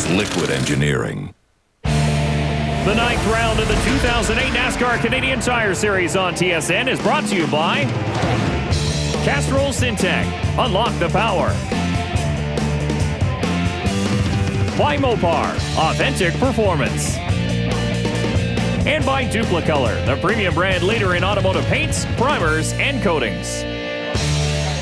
is Liquid Engineering. The 9th round of the 2008 NASCAR Canadian Tire Series on TSN is brought to you by Castrol Syntec. Unlock the power. By Mopar. Authentic performance. And by Duplicolor, the premium brand leader in automotive paints, primers, and coatings.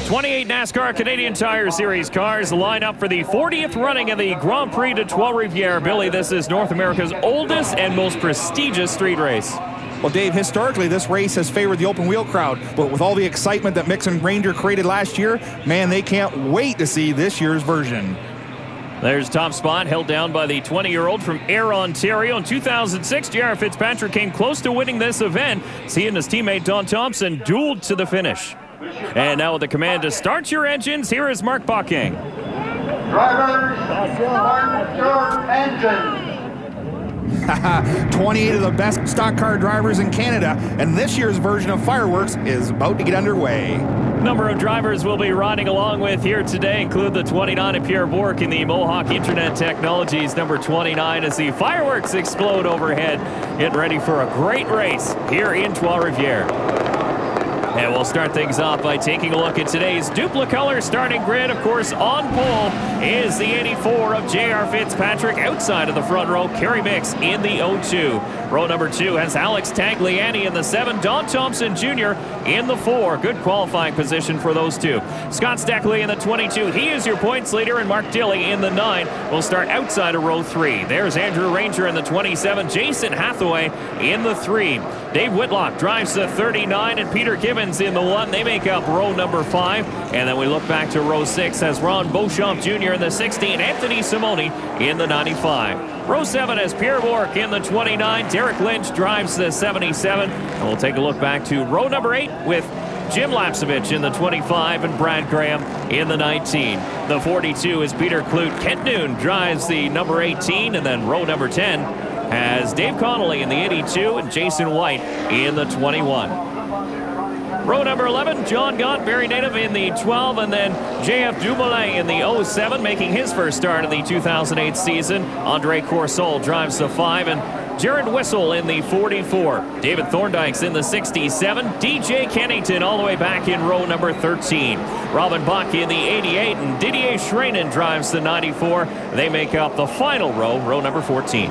28 NASCAR Canadian Tire Series cars line up for the 40th running of the Grand Prix de Trois-Rivières. Billy, this is North America's oldest and most prestigious street race. Well, Dave, historically, this race has favored the open wheel crowd, but with all the excitement that Micks and Ranger created last year, man, they can't wait to see this year's version. There's top spot held down by the 20-year-old from Ayr, Ontario. In 2006, J.R. Fitzpatrick came close to winning this event. He and his teammate Don Thompson dueled to the finish. And now with the command to start your engines, here is Mark Bocking. Drivers, start your engines. 28 of the best stock car drivers in Canada, and this year's version of Fireworks is about to get underway. Number of drivers we'll be riding along with here today include the 29 of Pierre Bourque in the Mohawk Internet Technologies number 29 as the fireworks explode overhead. Getting ready for a great race here in Trois-Rivières. And we'll start things off by taking a look at today's Duplicolor starting grid. Of course, on pole is the 84 of J.R. Fitzpatrick. Outside of the front row, Kerry Micks in the 02. Row number 2 has Alex Tagliani in the 7. Don Thompson Jr. in the 4. Good qualifying position for those two. Scott Steckley in the 22. He is your points leader, and Mark Dilley in the 9 will start outside of row 3. There's Andrew Ranger in the 27. Jason Hathaway in the 3. Dave Whitlock drives the 39, and Peter Gibbons in the 1. They make up row number 5. And then we look back to row 6 as Ron Beauchamp Jr. in the 16. Anthony Simone in the 95. Row 7 has Pierre Bourque in the 29. Derek Lynch drives the 77. And we'll take a look back to row number 8 with Jim Lapsevich in the 25 and Brad Graham in the 19. The 42 is Peter Kloot. Kent Noon drives the number 18. And then row number 10 has Dave Connolly in the 82 and Jason White in the 21. Row number 11, John Gott, very native in the 12, and then J.F. Dumoulin in the 07, making his first start of the 2008 season. Andre Corsol drives the 5, and Jared Whistle in the 44. David Thorndike's in the 67. DJ Kennington all the way back in row number 13. Robin Bach in the 88, and Didier Schreinen drives the 94. They make up the final row, row number 14.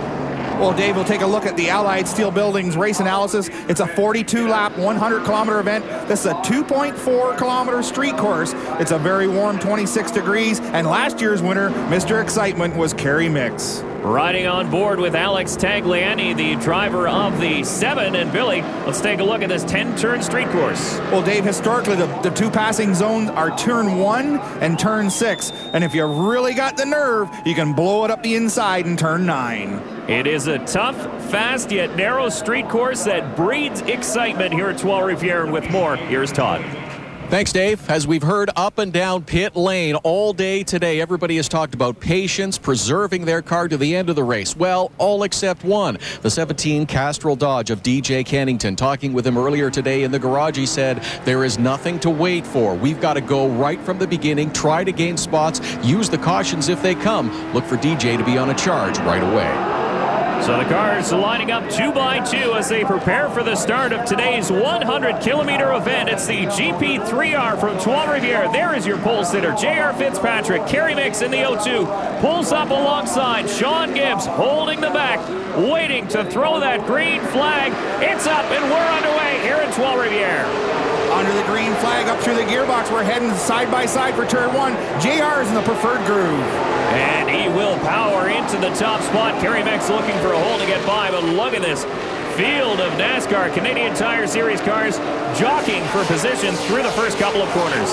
Well, Dave, we'll take a look at the Allied Steel Buildings race analysis. It's a 42-lap, 100-kilometer event. This is a 2.4-kilometer street course. It's a very warm 26 degrees, and last year's winner, Mr. Excitement, was Kerry Micks. Riding on board with Alex Tagliani, the driver of the 7. And Billy, let's take a look at this 10-turn street course. Well, Dave, historically, the two passing zones are turn 1 and turn 6. And if you really got the nerve, you can blow it up the inside in turn 9. It is a tough, fast, yet narrow street course that breeds excitement here at Trois-Rivières. And with more, here's Todd. Thanks, Dave. As we've heard up and down pit lane all day today, everybody has talked about patience, preserving their car to the end of the race. Well, all except one. The 17 Castrol Dodge of DJ Kennington. Talking with him earlier today in the garage, he said, there is nothing to wait for. We've got to go right from the beginning, try to gain spots, use the cautions if they come. Look for DJ to be on a charge right away. So the cars lining up 2 by 2 as they prepare for the start of today's 100-kilometer event. It's the GP3R from Trois-Rivières. There is your pole sitter, J.R. Fitzpatrick. Kerry Micks in the 02 pulls up alongside Sean Gibbs, holding the back, waiting to throw that green flag. It's up and we're underway here at Trois-Rivières. Under the green flag, up through the gearbox, we're heading side by side for turn 1. JR is in the preferred groove. And he will power into the top spot. Kerry Micks looking for a hole to get by, but look at this field of NASCAR Canadian Tire Series cars jockeying for position through the first couple of corners.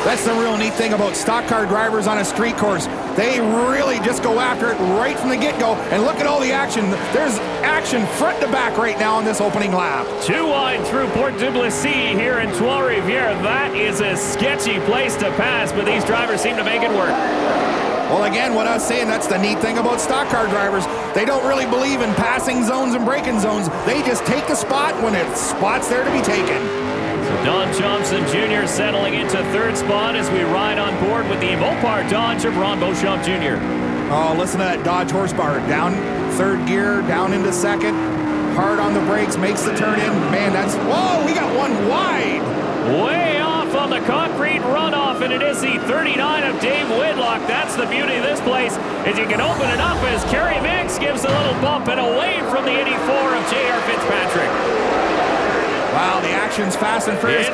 That's the real neat thing about stock car drivers on a street course. They really just go after it right from the get-go, and look at all the action. There's action front to back right now on this opening lap. 2 wide through Port Duplessis here in Trois-Rivières. That is a sketchy place to pass, but these drivers seem to make it work. Well, again, what I was saying, that's the neat thing about stock car drivers. They don't really believe in passing zones and braking zones. They just take the spot when it's spot's there to be taken. So Don Thompson Jr. settling into third spot as we ride on board with the Mopar Dodge of Ron Beauchamp Jr. Oh, listen to that Dodge horsepower. Down third gear, down into second. Hard on the brakes, makes the turn in. Man, that's... Whoa, we got one wide. Way off on the concrete runoff, and it is the 39 of Dave Whitlock. That's the beauty of this place, is you can open it up as Kerry Micks gives a little bump and away from the 84 of J.R. Fitzpatrick. Wow, the action's fast and furious.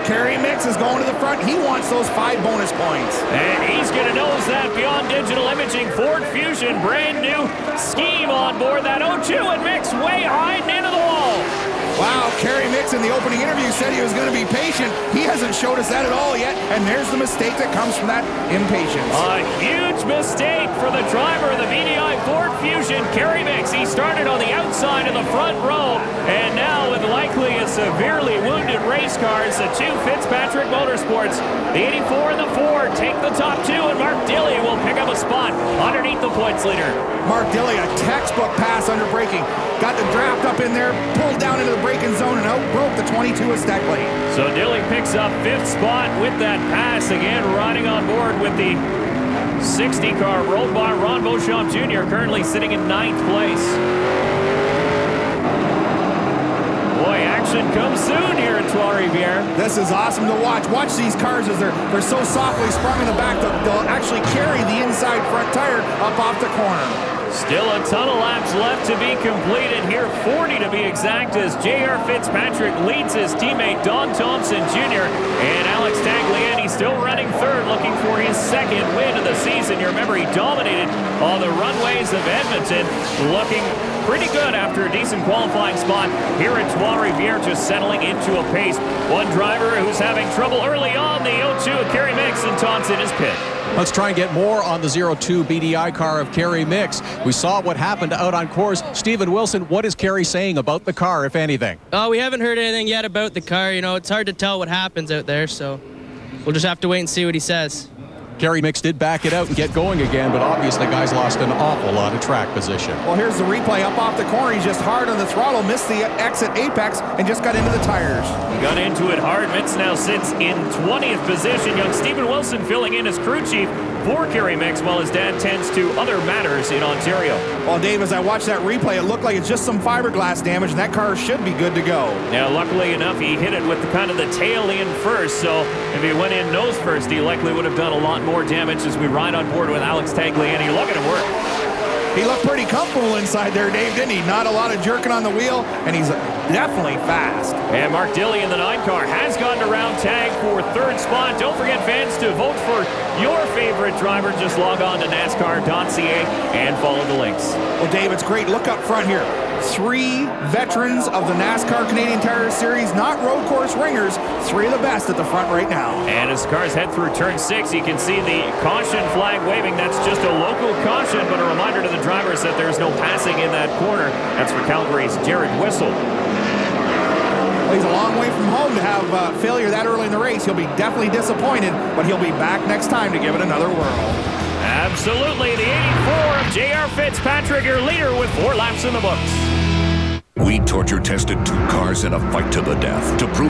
Kerry Micks is going to the front. He wants those 5 bonus points. And he's going to nose that beyond digital imaging Ford Fusion. Brand new scheme on board that 02, and Micks way high and into the wall. Wow, Kerry Micks in the opening interview said he was going to be patient. He hasn't showed us that at all yet, and there's the mistake that comes from that impatience. A huge mistake for the driver of the VDI Ford Fusion, Kerry Micks. He started on the outside of the front row, and now with likely a severely wounded race car, it's the 2 Fitzpatrick Motorsports. The 84 and the Ford take the top 2, and Mark Dilley will pick up a spot underneath the points leader. Mark Dilley, a textbook pass under braking. Got the draft up in there, pulled down into the braking zone, and outbroke the 22 of Steckley. So Dilley picks up 5th spot with that pass. Again, riding on board with the 60 car rolled by Ron Beauchamp Jr., currently sitting in 9th place. Boy, action comes soon here at Trois-Rivières. This is awesome to watch. Watch these cars as they're so softly sprung in the back. They'll actually carry the inside front tire up off the corner. Still a ton of laps left to be completed here, 40 to be exact, as J.R. Fitzpatrick leads his teammate Don Thompson Jr. and Alex Tagliani still running 3rd, looking for his 2nd win of the season. You remember he dominated all the runways of Edmonton, looking pretty good after a decent qualifying spot here at Trois-Rivières, just settling into a pace. One driver who's having trouble early on, the 02 of Kerry Micks, and taunts in his pit. Let's try and get more on the 02 BDI car of Kerry Micks. We saw what happened out on course. Stephen Wilson, what is Kerry saying about the car, if anything? We haven't heard anything yet about the car. You know, it's hard to tell what happens out there, so we'll just have to wait and see what he says. Kerry Micks did back it out and get going again, but obviously guys lost an awful lot of track position. Well, here's the replay up off the corner. He's just hard on the throttle, missed the exit apex, and just got into the tires. He got into it hard. Micks now sits in 20th position. Young Stephen Wilson filling in as crew chief for Kerry Micks while his dad tends to other matters in Ontario. Well, Dave, as I watched that replay, it looked like it's just some fiberglass damage, and that car should be good to go. Now, luckily enough, he hit it with kind of the tail in first, so if he went in nose first, he likely would have done a lot more damage as we ride on board with Alex Tagliani. Look at him work. He looked pretty comfortable inside there, Dave, didn't he? Not a lot of jerking on the wheel, and he's definitely fast. And Mark Dilley in the 9 car has gotten around tag for 3rd spot. Don't forget, fans, to vote for your favorite driver. Just log on to NASCAR.ca and follow the links. Well, Dave, it's great. Look up front here. 3 veterans of the NASCAR Canadian Tire Series, not road course ringers. 3 of the best at the front right now. And as cars head through turn 6, you can see the caution flag waving. That's just a local caution, but a reminder to the drivers that there's no passing in that corner. That's for Calgary's Jared Whistle. Well, he's a long way from home to have failure that early in the race. He'll be definitely disappointed, but he'll be back next time to give it another whirl. Absolutely. The 84 of J.R. Fitzpatrick, your leader with 4 laps in the books. We torture tested 2 cars in a fight to the death to prove